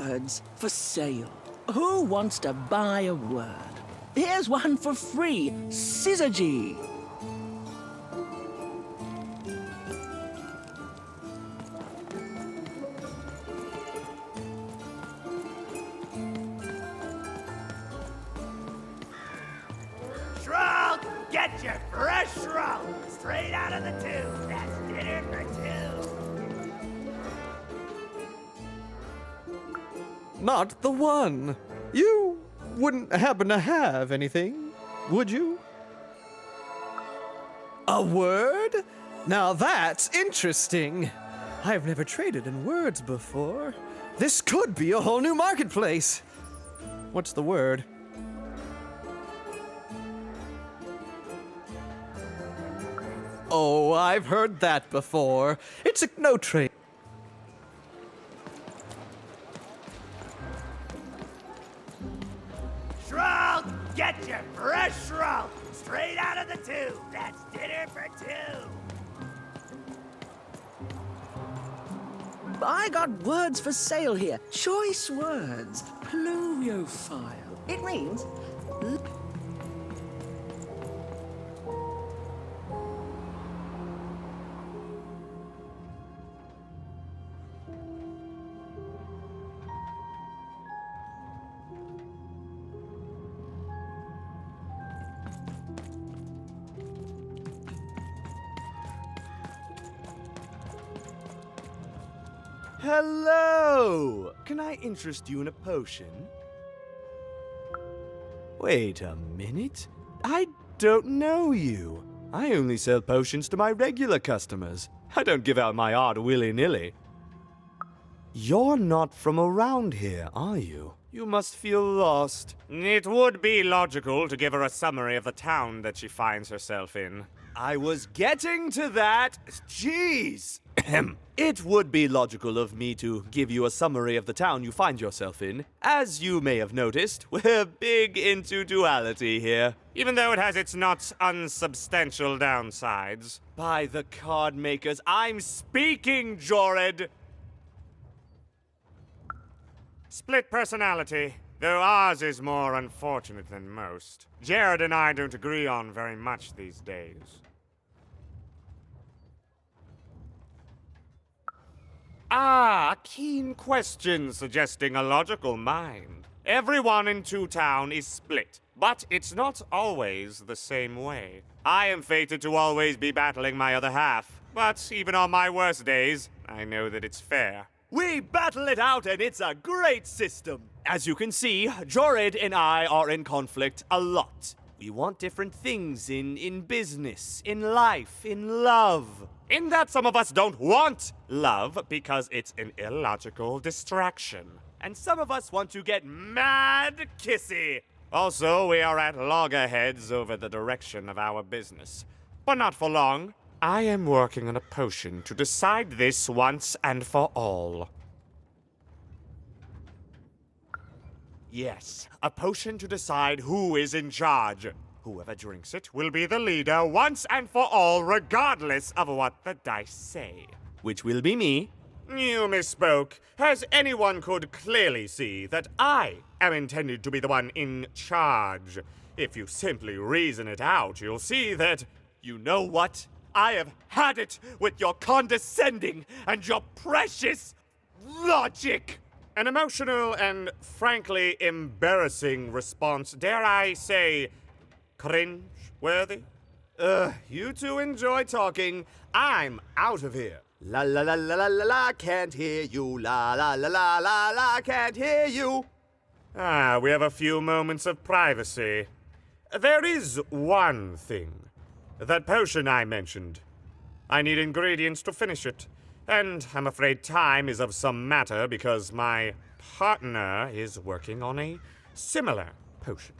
Words for sale. Who wants to buy a word? Here's one for free. Syzygy. Shroud, get your fresh shroud straight out of the tube. That's dinner for two. Not the one. You wouldn't happen to have anything, would you? A word? Now that's interesting. I've never traded in words before. This could be a whole new marketplace. What's the word? Oh, I've heard that before. It's a no trade. Shroud, get your fresh shroud straight out of the tube. That's dinner for two. I got words for sale here. Choice words. Pluviophile. It means... Hello! Can I interest you in a potion? Wait a minute. I don't know you. I only sell potions to my regular customers. I don't give out my art willy-nilly. You're not from around here, are you? You must feel lost. It would be logical to give her a summary of the town that she finds herself in. I was getting to that. Jeez! It would be logical of me to give you a summary of the town you find yourself in. As you may have noticed, we're big into duality here. Even though it has its not unsubstantial downsides. By the card makers, I'm speaking, Jorid! Split personality, though ours is more unfortunate than most. Jared and I don't agree on very much these days. Ah, a keen question suggesting a logical mind. Everyone in Two Town is split, but it's not always the same way. I am fated to always be battling my other half, but even on my worst days, I know that it's fair. We battle it out and it's a great system. As you can see, Jorid and I are in conflict a lot. We want different things in business, in life, in love. In that some of us don't want love because it's an illogical distraction. And some of us want to get mad kissy. Also, we are at loggerheads over the direction of our business. But not for long. I am working on a potion to decide this once and for all. Yes, a potion to decide who is in charge. Whoever drinks it will be the leader once and for all, regardless of what the dice say. Which will be me. You misspoke, as anyone could clearly see that I am intended to be the one in charge. If you simply reason it out, you'll see that, you know what? I have had it with your condescending and your precious logic. An emotional and frankly embarrassing response, dare I say, cringe-worthy? You two enjoy talking. I'm out of here. La la la la la la la, can't hear you. La la la la la la, can't hear you. Ah, we have a few moments of privacy. There is one thing. That potion I mentioned. I need ingredients to finish it. And I'm afraid time is of some matter because my partner is working on a similar potion.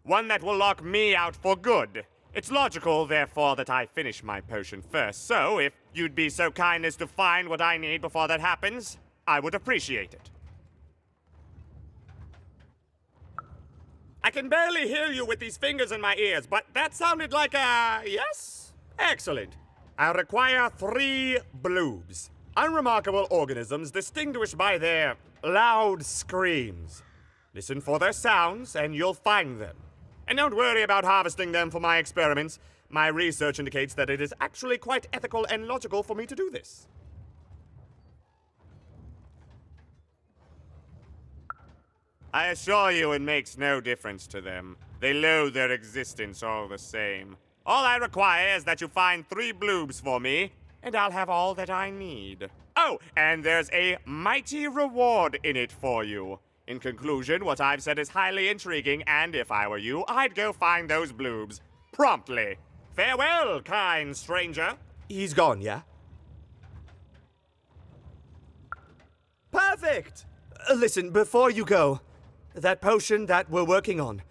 One that will lock me out for good. It's logical, therefore, that I finish my potion first. So, if you'd be so kind as to find what I need before that happens, I would appreciate it. I can barely hear you with these fingers in my ears, but that sounded like a yes? Excellent. I require 3 bloobs. unremarkable organisms distinguished by their loud screams. Listen for their sounds, and you'll find them. And don't worry about harvesting them for my experiments. My research indicates that it is actually quite ethical and logical for me to do this. I assure you it makes no difference to them. They loathe their existence all the same. All I require is that you find 3 bloobs for me, and I'll have all that I need. Oh, and there's a mighty reward in it for you. In conclusion, what I've said is highly intriguing, and if I were you, I'd go find those bloobs. Promptly. Farewell, kind stranger. He's gone, yeah? Perfect! Listen, before you go, that potion that we're working on,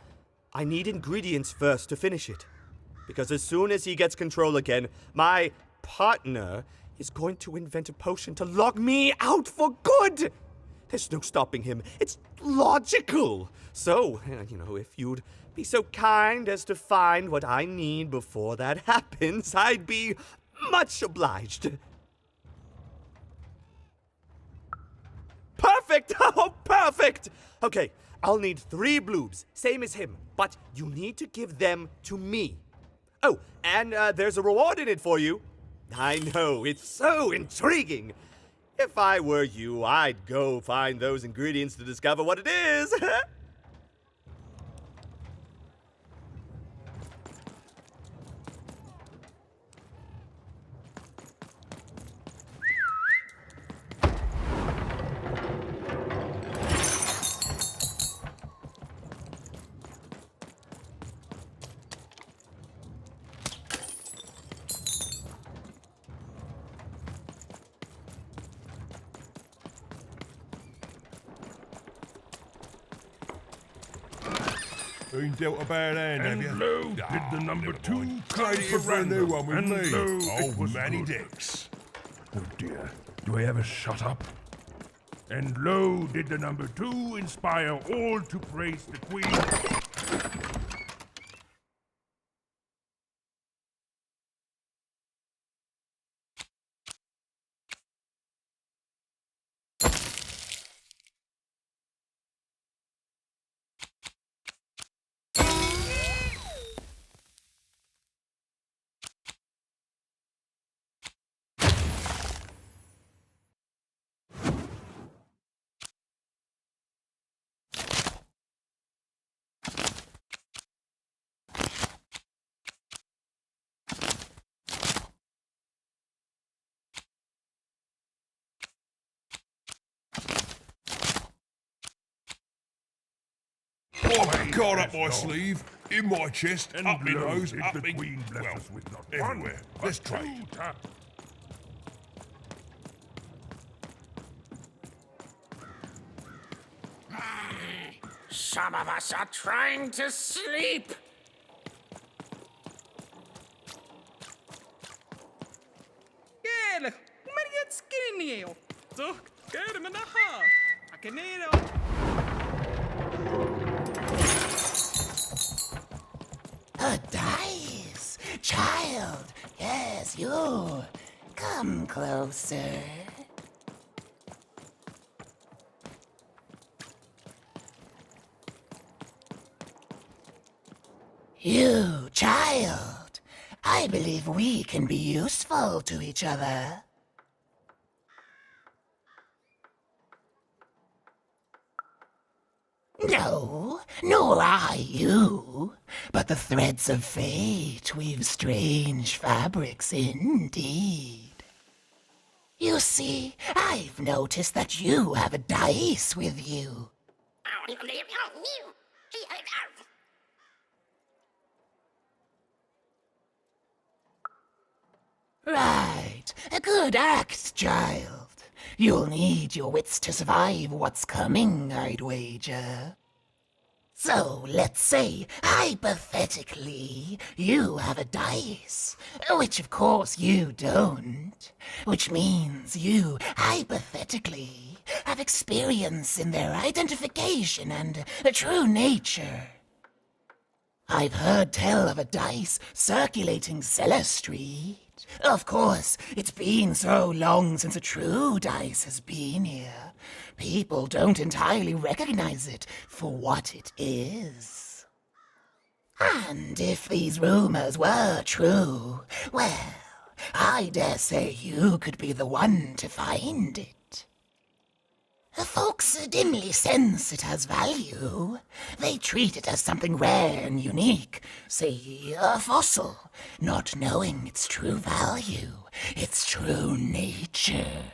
I need ingredients first to finish it. Because as soon as he gets control again, my partner is going to invent a potion to lock me out for good! There's no stopping him. It's logical. So, if you'd be so kind as to find what I need before that happens, I'd be much obliged. Perfect! Oh, perfect! Okay, I'll need 3 bloobs, same as him, but you need to give them to me. Oh, and there's a reward in it for you. I know, it's so intriguing. If I were you, I'd go find those ingredients to discover what it is. Been dealt a bad hand, have you? And lo, did the number 2 Trade it for a new one with and me. lo, Oh, it was Manny good. Dix. Oh dear, do I ever shut up? And lo, did the number 2 inspire all to praise the Queen. I've got up my sleeve, in my chest, And up my lo, nose, did up the me... Queen bless well, us with not everywhere. one, Let's but trade. 2 taps. Some of us are trying to sleep. Gel, Mariet skinny. So, get him in the ha. I can eat A dice! Child! Yes, you! Come closer. You, child! I believe we can be useful to each other. No, nor I you, but the threads of fate weave strange fabrics indeed. You see, I've noticed that you have a dice with you. Right, a good act, child. You'll need your wits to survive what's coming, I'd wager. So, let's say, hypothetically, you have a dice, which of course you don't, which means you, hypothetically, have experience in their identification and true nature. I've heard tell of a dice circulating Cellar Street. Of course, it's been so long since a true dice has been here. People don't entirely recognize it for what it is. And if these rumors were true, well, I dare say you could be the one to find it. Folks dimly sense it has value. They treat it as something rare and unique, say a fossil, not knowing its true value, its true nature.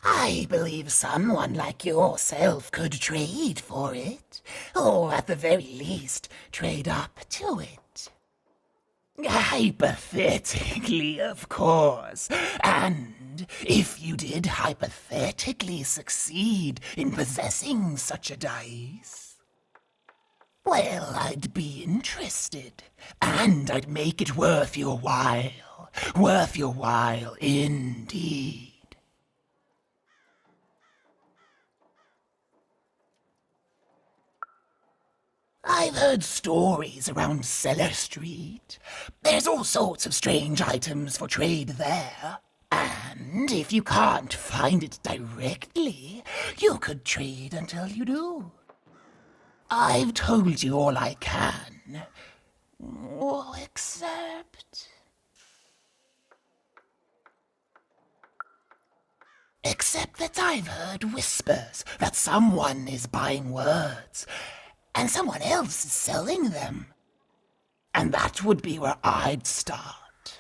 I believe someone like yourself could trade for it, or at the very least, trade up to it. Hypothetically, of course. And if you did hypothetically succeed in possessing such a dice, well, I'd be interested, and I'd make it worth your while. Worth your while indeed. I've heard stories around Cellar Street. There's all sorts of strange items for trade there. And if you can't find it directly, you could trade until you do. I've told you all I can. Oh, Except that I've heard whispers that someone is buying words, and someone else is selling them. And that would be where I'd start.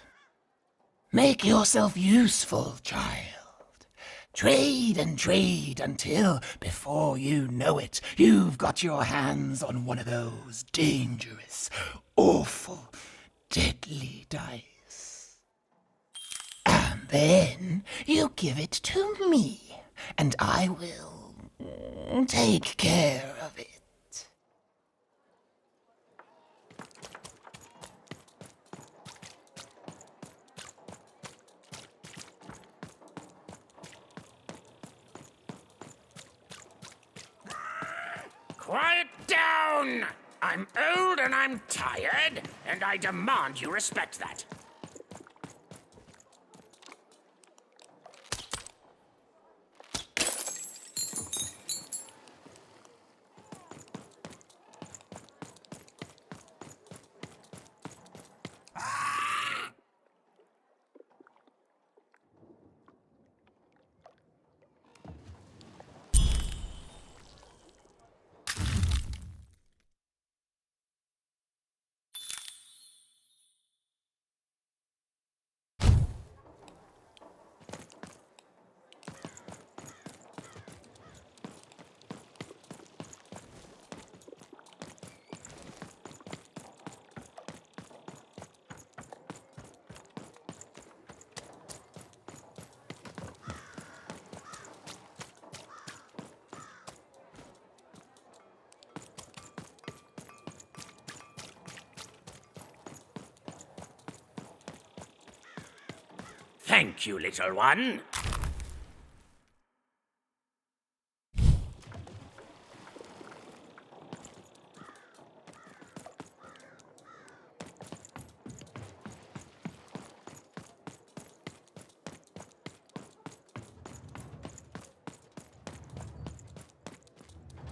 Make yourself useful, child. Trade and trade until, before you know it, you've got your hands on one of those dangerous, awful, deadly dice. And then you give it to me, and I will take care of it. Quiet down! I'm old and I'm tired, and I demand you respect that. Thank you, little one.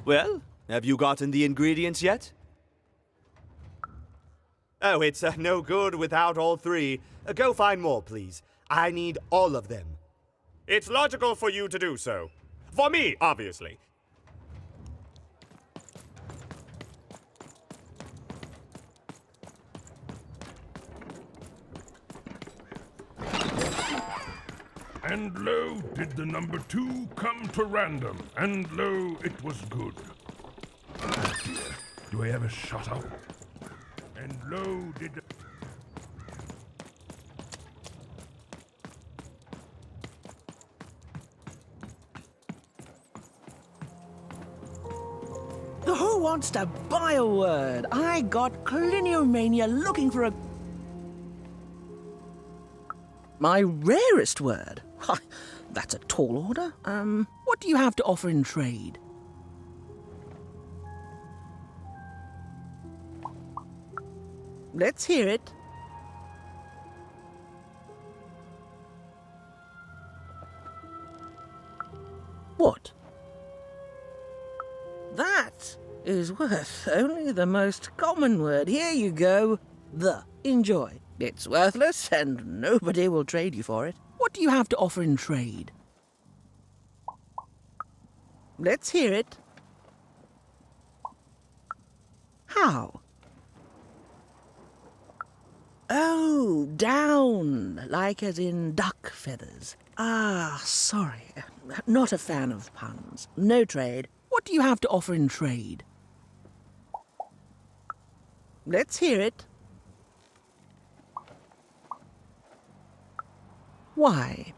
Well, have you gotten the ingredients yet? Oh, it's no good without all three. Go find more, please. I need all of them. It's logical for you to do so. For me, obviously. And lo, did the number 2 come to random, and lo, it was good. Oh dear, do I ever shut up? And lo, did the... Who wants to buy a word? I got cliniomania looking for a... My rarest word? Ha, that's a tall order. What do you have to offer in trade? Let's hear it. is worth only the most common word. Here you go. The. Enjoy. It's worthless and nobody will trade you for it. What do you have to offer in trade? Let's hear it. How? Oh, down, like as in duck feathers. Ah, sorry. Not a fan of puns. No trade. What do you have to offer in trade? Let's hear it. Why?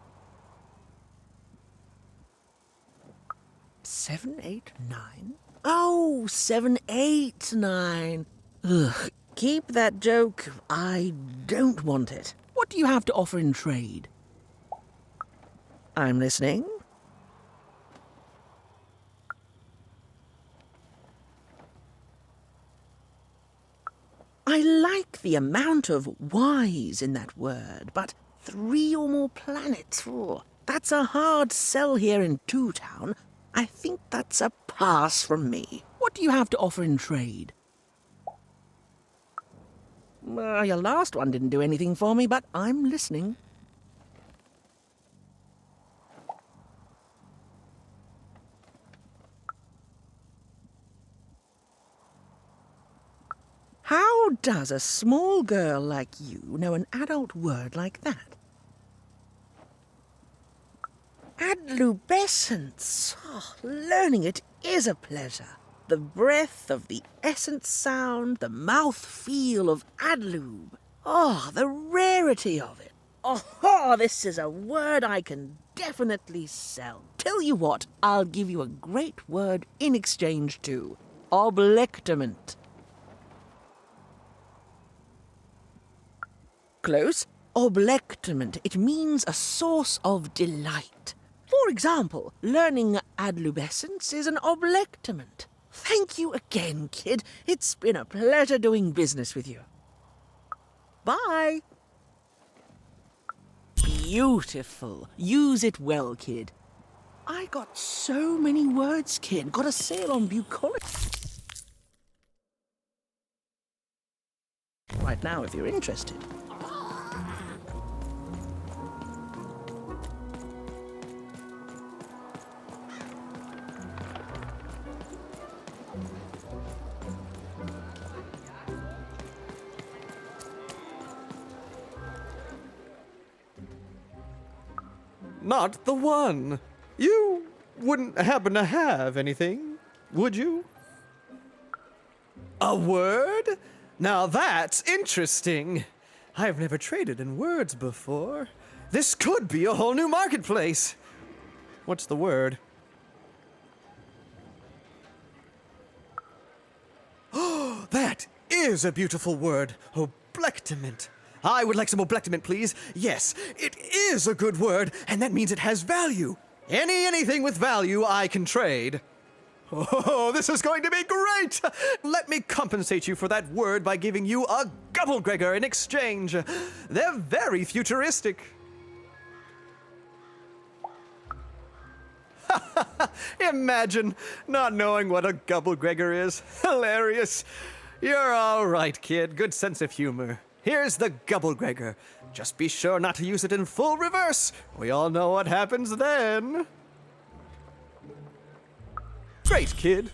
7, 8, 9? Oh, 7, 8, 9. Ugh, keep that joke. I don't want it. What do you have to offer in trade? I'm listening. I like the amount of Y's in that word, but 3 or more planets, that's a hard sell here in Two Town. I think that's a pass from me. What do you have to offer in trade? Your last one didn't do anything for me, but I'm listening. How does a small girl like you know an adult word like that? Adlubescence. Oh, learning it is a pleasure. The breath of the essence sound, the mouth feel of adlube. Oh, the rarity of it. Oh, this is a word I can definitely sell. Tell you what, I'll give you a great word in exchange too. Oblectament. Close. Oblectament. It means a source of delight. For example, learning adlubescence is an oblectament. Thank you again, kid. It's been a pleasure doing business with you. Bye. Beautiful. Use it well, kid. I got so many words, kid. Got a sale on bucolic. Right now, if you're interested. Not the one. You wouldn't happen to have anything, would you? A word? Now that's interesting. I've never traded in words before. This could be a whole new marketplace. What's the word? Oh, that is a beautiful word. Oblectament. I would like some oblectament, please. Yes, it is a good word, and that means it has value. Anything with value I can trade. Oh, this is going to be great! Let me compensate you for that word by giving you a Gubblegregor in exchange. They're very futuristic. Imagine not knowing what a Gubblegregor is. Hilarious. You're all right, kid. Good sense of humor. Here's the Gubblegregor. Just be sure not to use it in full reverse. We all know what happens then. Great, kid.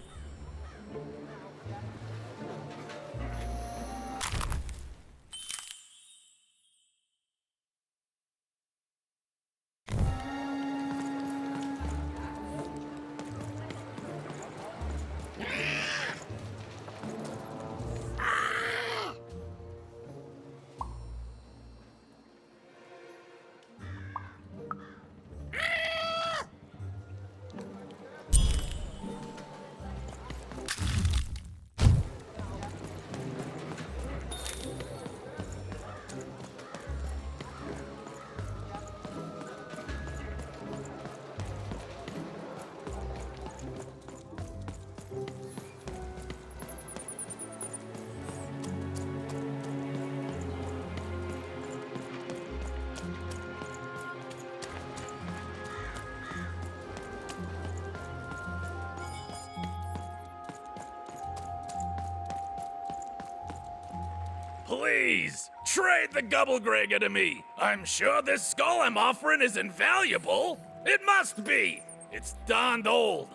Please, trade the Gubblegregger to me. I'm sure this skull I'm offering is invaluable. It must be. It's darned old.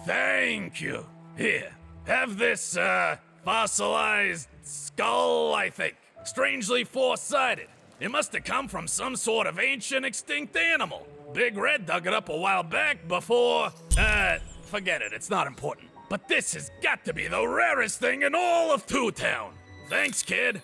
Thank you. Here, have this, fossilized skull, I think. Strangely four-sided. It must have come from some sort of ancient extinct animal. Big Red dug it up a while back before... forget it, it's not important. But this has got to be the rarest thing in all of Two Town. Thanks, kid.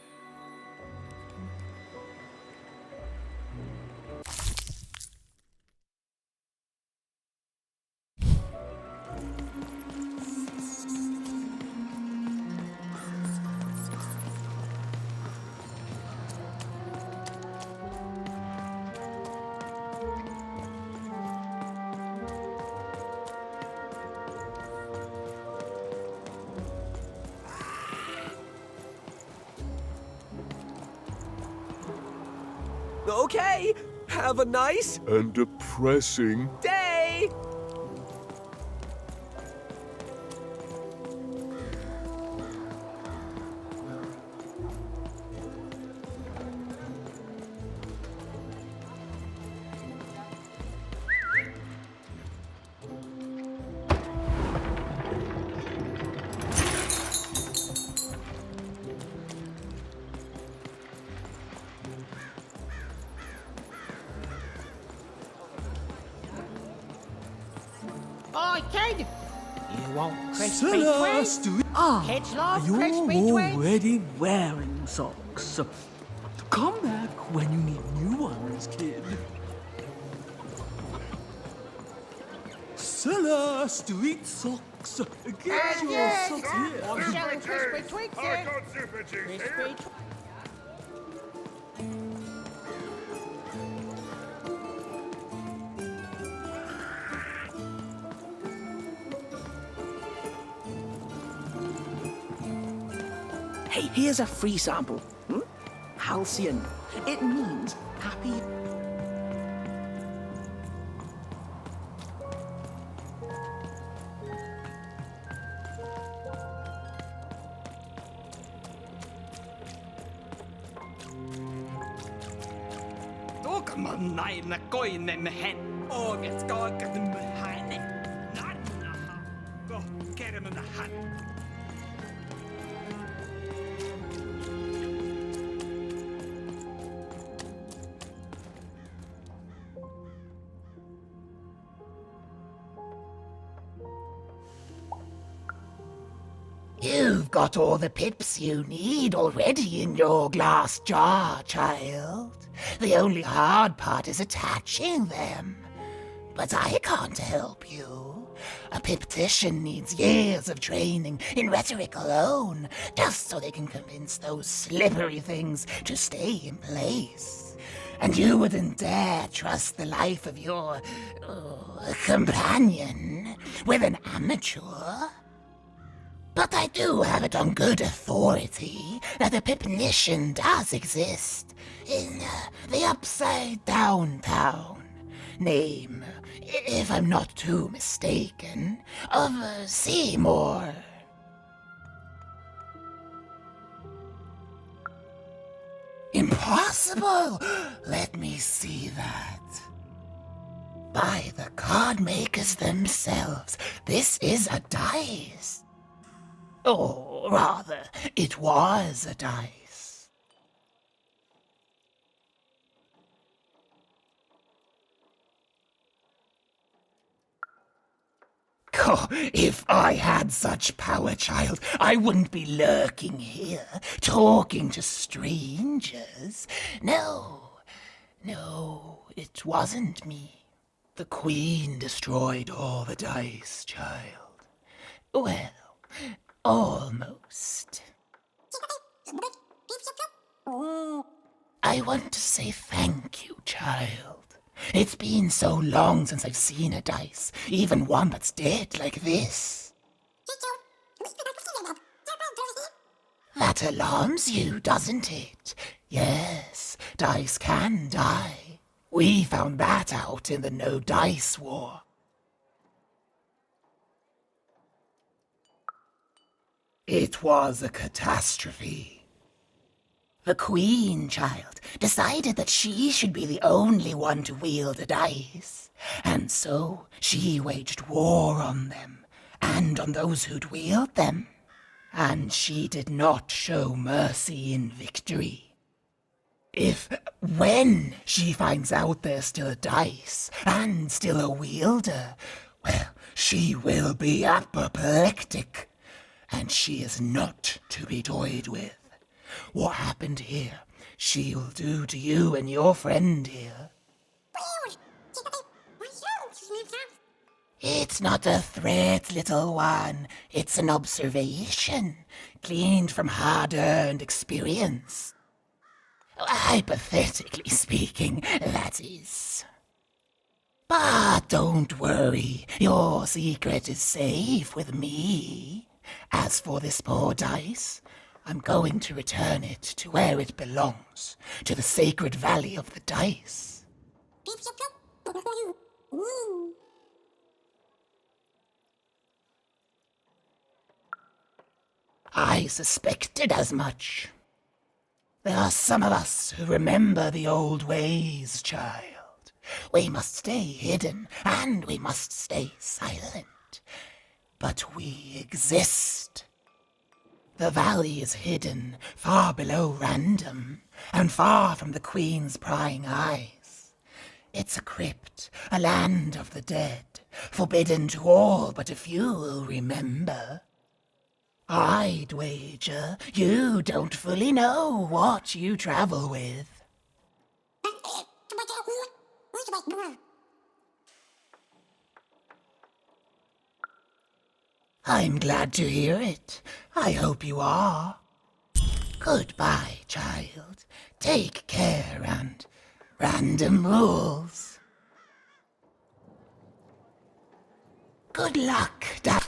Okay, have a nice And depressing. day! Oi, kid! You want crispy Celeste, twins? Kids love you're crispy twins. already wearing socks. Come back when you need new ones, kid. Celeste, eat socks. Get your yes. socks here. I'm selling crispy twigs I here. got super juice Crispy here. twigs. Hey, here's a free sample. Halcyon. It means happy. Tuoka man näin koinen hen. Oikeet kaiken hänen. Nannaha. Ko kermänä hän. You've got all the pips you need already in your glass jar, child. The only hard part is attaching them. But I can't help you. A piptician needs years of training in rhetoric alone, just so they can convince those slippery things to stay in place. And you wouldn't dare trust the life of your companion with an amateur. But I do have it on good authority that a pipnician does exist in the upside down town. Name, if I'm not too mistaken, of Seymour. Impossible! Let me see that. By the card makers themselves, this is a dice. Or rather, it was a dice. Oh, if I had such power, child, I wouldn't be lurking here, talking to strangers. No, it wasn't me. The Queen destroyed all the dice, child. Well, almost. I want to say thank you, child. It's been so long since I've seen a dice, even one that's dead like this. That alarms you, doesn't it? Yes, dice can die. We found that out in the No Dice War. It was a catastrophe. The Queen Child decided that she should be the only one to wield a dice, and so she waged war on them, and on those who'd wield them. And she did not show mercy in victory. When she finds out there's still a dice, and still a wielder, well, she will be apoplectic. And she is not to be toyed with. What happened here, she'll do to you and your friend here. It's not a threat, little one. It's an observation, gleaned from hard-earned experience. Hypothetically speaking, that is. But don't worry, your secret is safe with me. As for this poor dice, I'm going to return it to where it belongs, to the sacred valley of the dice. I suspected as much. There are some of us who remember the old ways, child. We must stay hidden, and we must stay silent. But we exist. The valley is hidden, far below random, and far from the Queen's prying eyes. It's a crypt, a land of the dead, forbidden to all but a few will remember. I'd wager you don't fully know what you travel with. I'm glad to hear it. I hope you are. Goodbye, child. Take care and random rules. Good luck, Dice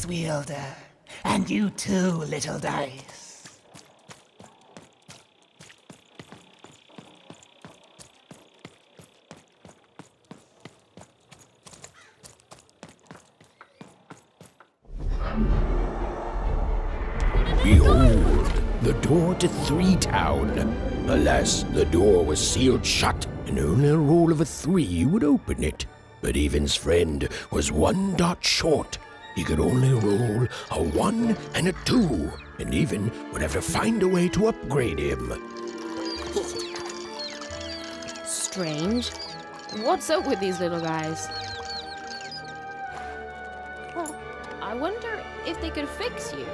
Wielder. And you too, little dice. Behold, the door to Three Town. Alas, the door was sealed shut, and only a roll of a 3 would open it. But Even's friend was 1 dot short. He could only roll a 1 and a 2, and Even would have to find a way to upgrade him. Strange. What's up with these little guys? I wonder if they could fix you.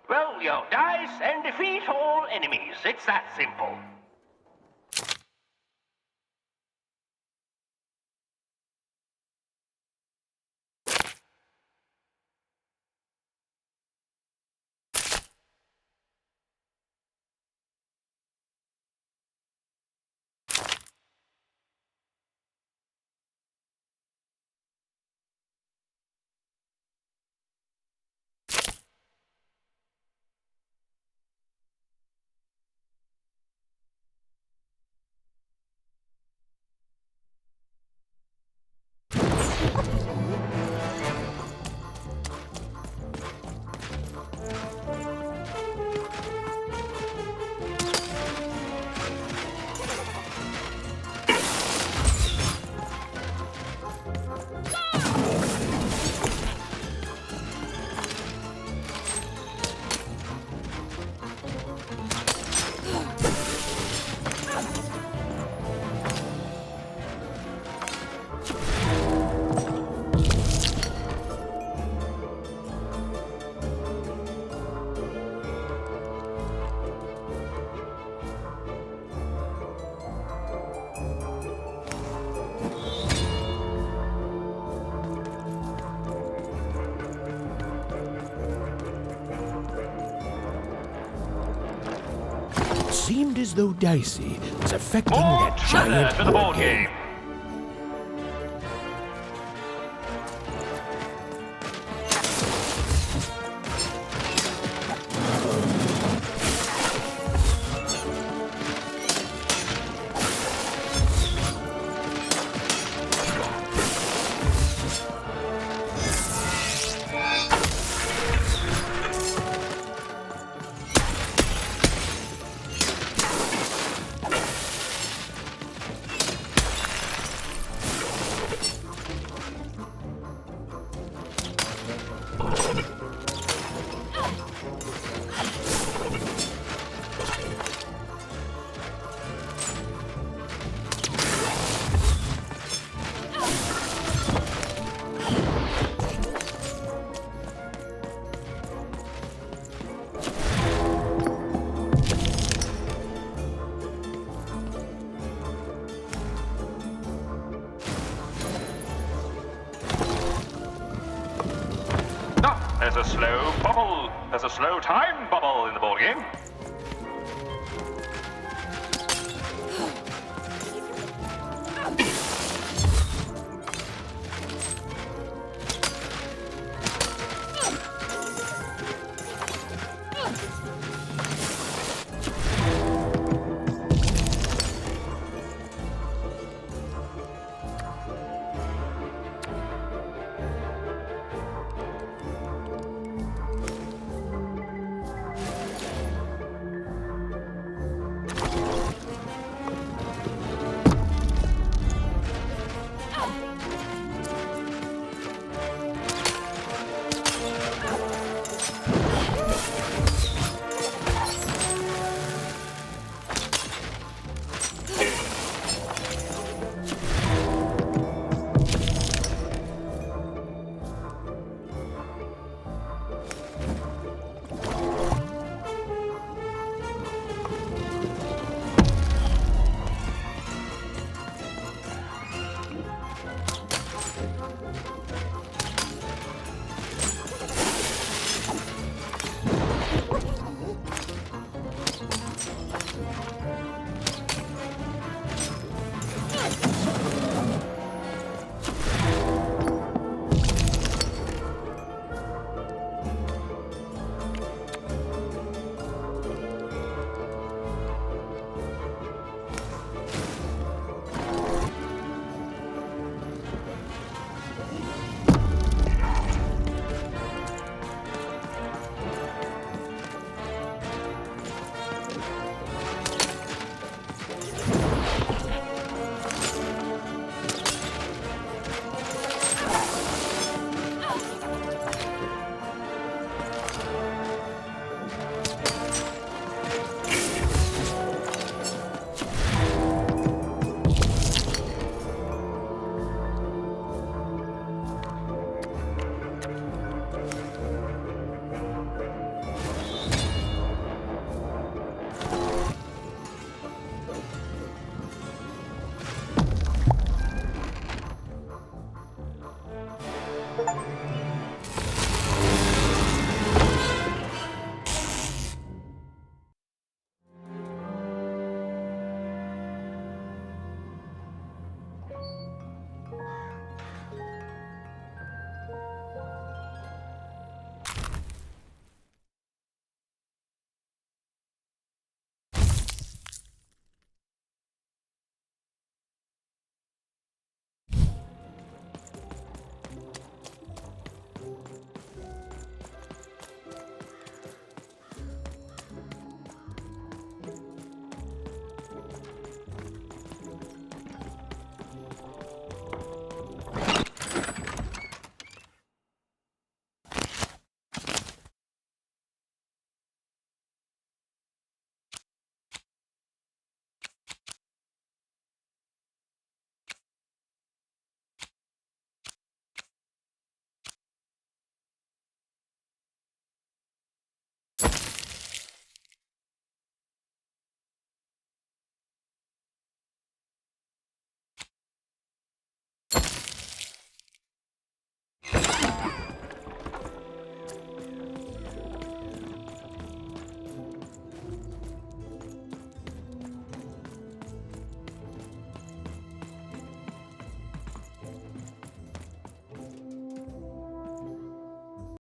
Roll your dice and defeat all enemies. It's that simple. Seemed as though Dicey was affecting that giant board game. There's a slow bubble. There's a slow time bubble in the board game.